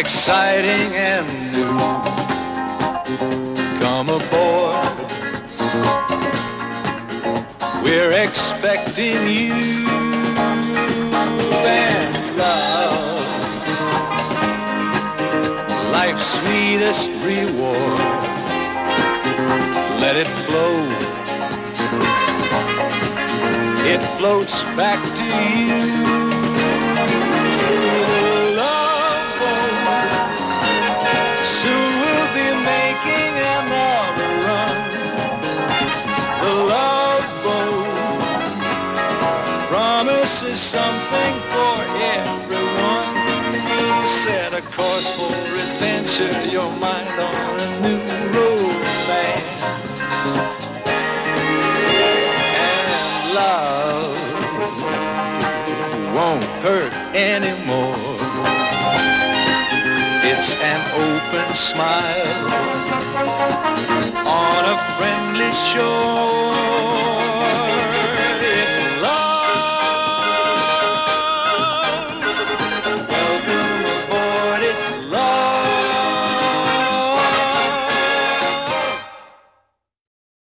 exciting and new. Come aboard, we're expecting you. And love, life's sweetest reward, let it flow, it floats back to you. Promise is something for everyone. Set a course for adventure, your mind on a new romance. And love won't hurt anymore. It's an open smile on a friendly shore.